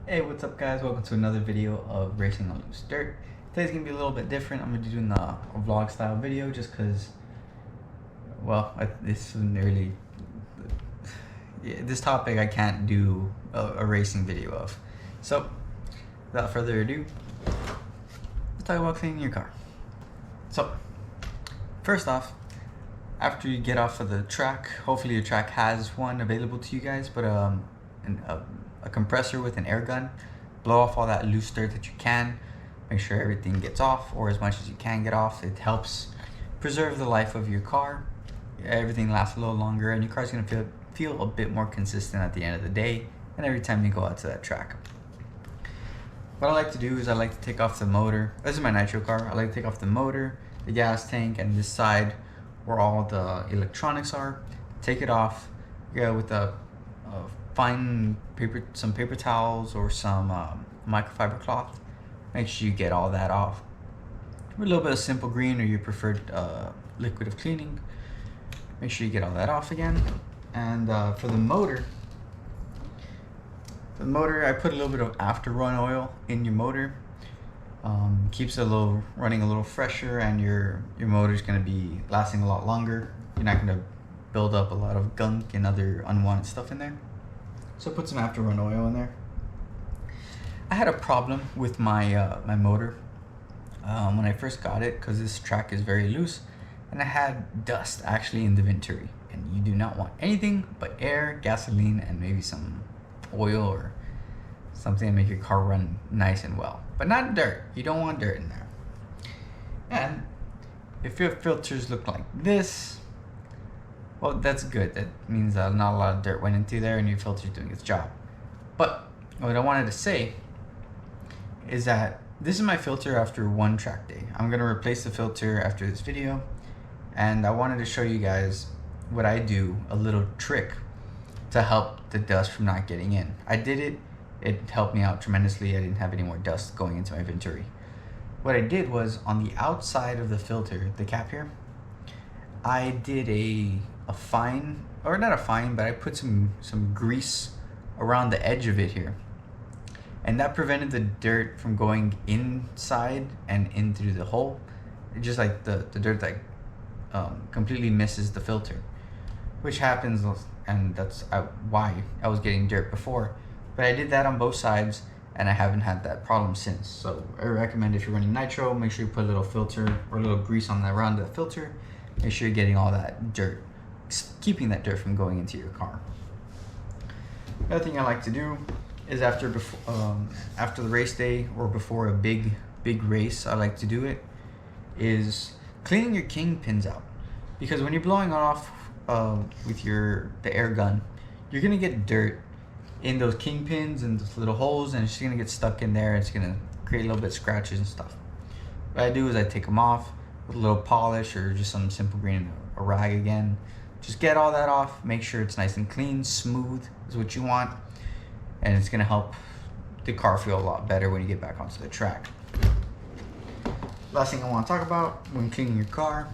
Hey, what's up guys? Welcome to another video of Racing on Loose Dirt. Today's gonna be a little bit different. I'm gonna be doing a vlog style video just because, well, this isn't really, this topic I can't do a racing video of. So, without further ado, let's talk about cleaning your car. So, first off, after you get off of the track, hopefully your track has one available to you guys, but a compressor with an air gun, blow off all that loose dirt that you can, make sure everything gets off, or as much as you can get off. It helps preserve the life of your car. Everything lasts a little longer and your car's gonna feel a bit more consistent at the end of the day and every time you go out to that track. What I like to do is I like to take off the motor. This is my nitro car. I like to take off the motor, the gas tank, and this side where all the electronics are. Take it off, with a fine paper, some paper towels or some microfiber cloth. Make sure you get all that off with a little bit of simple green or your preferred liquid of cleaning. Make sure you get all that off again. And for the motor, I put a little bit of after run oil in your motor. Keeps it running a little fresher, and your motor's going to be lasting a lot longer. You're not going to build up a lot of gunk and other unwanted stuff in there. So put some after run oil in there. I had a problem with my my motor when I first got it because this track is very loose, and I had dust actually in the venturi, and you do not want anything but air, gasoline, and maybe some oil or something to make your car run nice and well, but not dirt. You don't want dirt in there. And if your filters look like this, well, that's good. That means that not a lot of dirt went into there and your filter's doing its job. But what I wanted to say is that this is my filter after one track day. I'm gonna replace the filter after this video, and I wanted to show you guys what I do, a little trick to help the dust from not getting in. I did it. It helped me out tremendously. I didn't have any more dust going into my venturi. What I did was on the outside of the filter, the cap here, I did a fine, or not a fine, but I put some grease around the edge of it here. And that prevented the dirt from going inside and in through the hole. It just like the dirt like completely misses the filter, which happens, and that's why I was getting dirt before. But I did that on both sides, and I haven't had that problem since. So I recommend, if you're running nitro, make sure you put a little filter or a little grease on around the filter. Make sure you're getting all that dirt, keeping that dirt from going into your car. The other thing I like to do is after the race day or before a big race, I like to do it, is cleaning your kingpins out. Because when you're blowing off with the air gun, you're gonna get dirt in those kingpins and those little holes, and it's just gonna get stuck in there. It's gonna create a little bit of scratches and stuff. What I do is I take them off with a little polish or just some simple green and a rag again. Just get all that off, make sure it's nice and clean, smooth is what you want, and it's gonna help the car feel a lot better when you get back onto the track. Last thing I want to talk about when cleaning your car,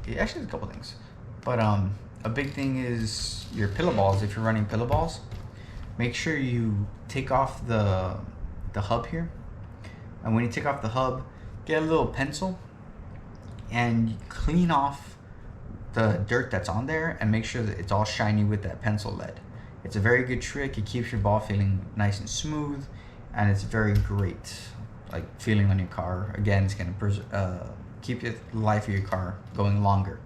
actually there's a couple things, but a big thing is your pillow balls. If you're running pillow balls, make sure you take off the hub here, and when you take off the hub, get a little pencil and clean off the dirt that's on there, and make sure that it's all shiny with that pencil lead. It's a very good trick. It keeps your ball feeling nice and smooth, and it's very great like feeling on your car. Again, it's gonna keep the life of your car going longer.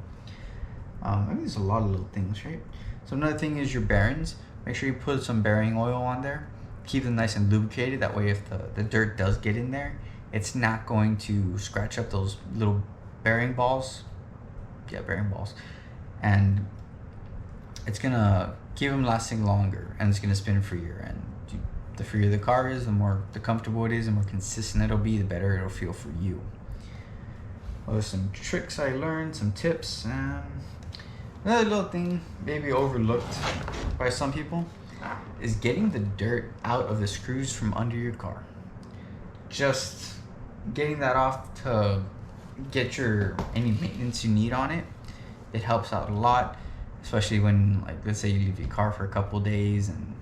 I think there's a lot of little things, right? So another thing is your bearings. Make sure you put some bearing oil on there. Keep them nice and lubricated. That way, if the dirt does get in there, it's not going to scratch up those little bearing balls. Yeah, bearing balls. And it's gonna keep them lasting longer, and it's gonna spin freer. And the freer the car is, the more comfortable it is, the more consistent it'll be, the better it'll feel for you. Well, there's some tricks I learned, some tips, and another little thing maybe overlooked by some people is getting the dirt out of the screws from under your car. Just getting that off to get any maintenance you need on it. It helps out a lot, especially when, like, let's say you leave your car for a couple days and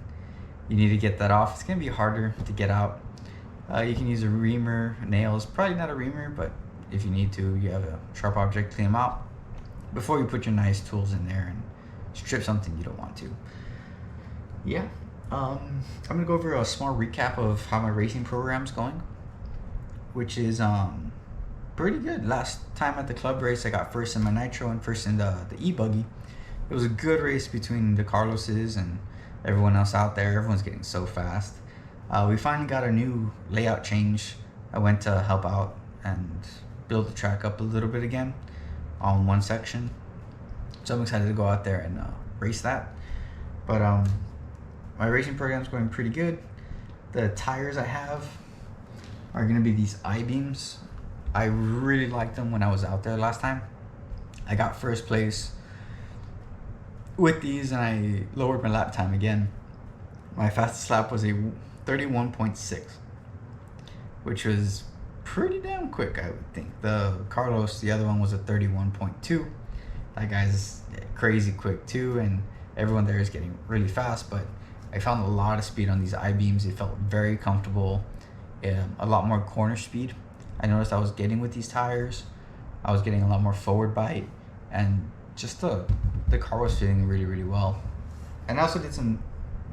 you need to get that off. It's gonna be harder to get out. You can use a reamer, nails, probably not a reamer, but if you need to, you have a sharp object, clean them out before you put your nice tools in there and strip something you don't want to. Yeah, I'm gonna go over a small recap of how my racing program's going, which is pretty good. Last time at the club race, I got first in my nitro and first in the e-buggy. It was a good race between the Carloses and everyone else out there. Everyone's getting so fast. We finally got a new layout change. I went to help out and build the track up a little bit again on one section. So I'm excited to go out there and race that. But my racing program's going pretty good. The tires I have are going to be these I-beams. I really liked them when I was out there last time. I got first place with these and I lowered my lap time again. My fastest lap was a 31.6, which was pretty damn quick, I would think. The Carlos, the other one, was a 31.2. That guy's crazy quick too, and everyone there is getting really fast, but I found a lot of speed on these I-beams. It felt very comfortable, a lot more corner speed. I noticed I was getting with these tires. I was getting a lot more forward bite, and just the car was fitting really, really well. And I also did some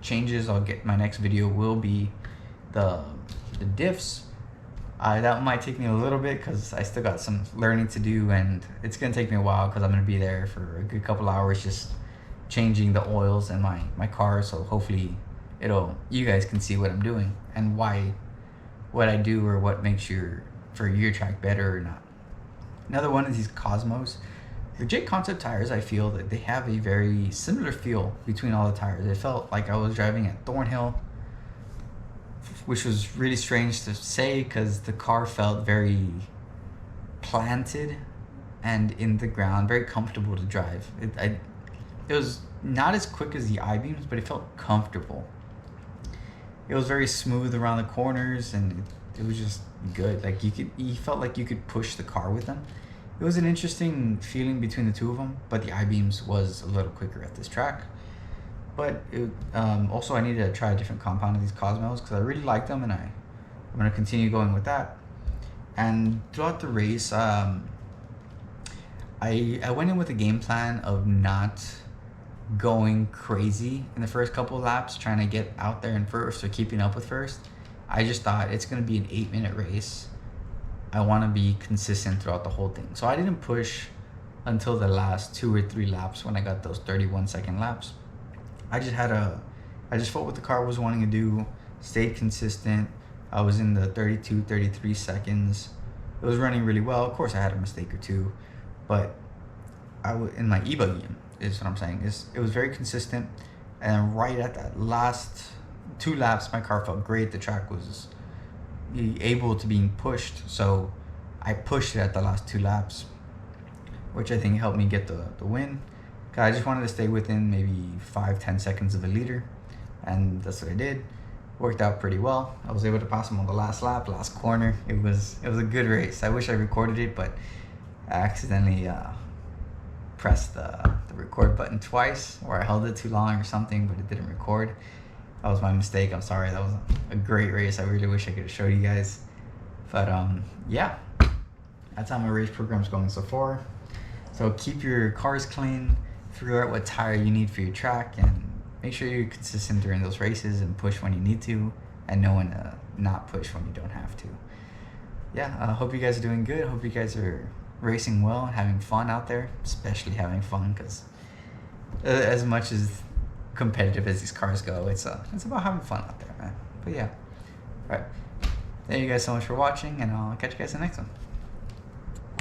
changes. My next video will be the diffs. That might take me a little bit because I still got some learning to do, and it's gonna take me a while because I'm gonna be there for a good couple hours just changing the oils in my car. So hopefully you guys can see what I'm doing and what I do or what makes your track better or not. Another one is these Cosmos. The J Concept tires, I feel that they have a very similar feel between all the tires. It felt like I was driving at Thornhill, which was really strange to say because the car felt very planted and in the ground, very comfortable to drive. It was not as quick as the I-beams, but it felt comfortable. It was very smooth around the corners, and it was just good. Like you felt like you could push the car with them. It was an interesting feeling between the two of them, but the I-beams was a little quicker at this track. But also I needed to try a different compound of these Cosmos because I really like them, and I'm going to continue going with that. And throughout the race, I went in with a game plan of not going crazy in the first couple of laps, trying to get out there in first or keeping up with first. I just thought it's going to be an 8-minute race. I want to be consistent throughout the whole thing. So I didn't push until the last 2 or 3 laps when I got those 31-second laps. I just felt what the car was wanting to do, stayed consistent. I was in the 32, 33 seconds. It was running really well. Of course, I had a mistake or two, but in my e-buggy is what I'm saying. It was very consistent, and right at that last 2 laps, my car felt great. The track was able to being pushed, so I pushed it at the last 2 laps, which I think helped me get the win. I just wanted to stay within maybe 5-10 seconds of a leader, and that's what I did. Worked out pretty well. I was able to pass him on the last lap, last corner. It was a good race. I wish I recorded it, but I accidentally pressed the record button twice, or I held it too long or something, but it didn't record. That was my mistake. I'm sorry. That was a great race. I really wish I could have showed you guys. But yeah, that's how my race program's going so far. So keep your cars clean, figure out what tire you need for your track, and make sure you're consistent during those races and push when you need to, and know when to not push when you don't have to. Yeah, I hope you guys are doing good. Hope you guys are racing well and having fun out there, especially having fun, because as much as competitive as these cars go, it's about having fun out there, man. But yeah, all right. Thank you guys so much for watching, and I'll catch you guys in the next one.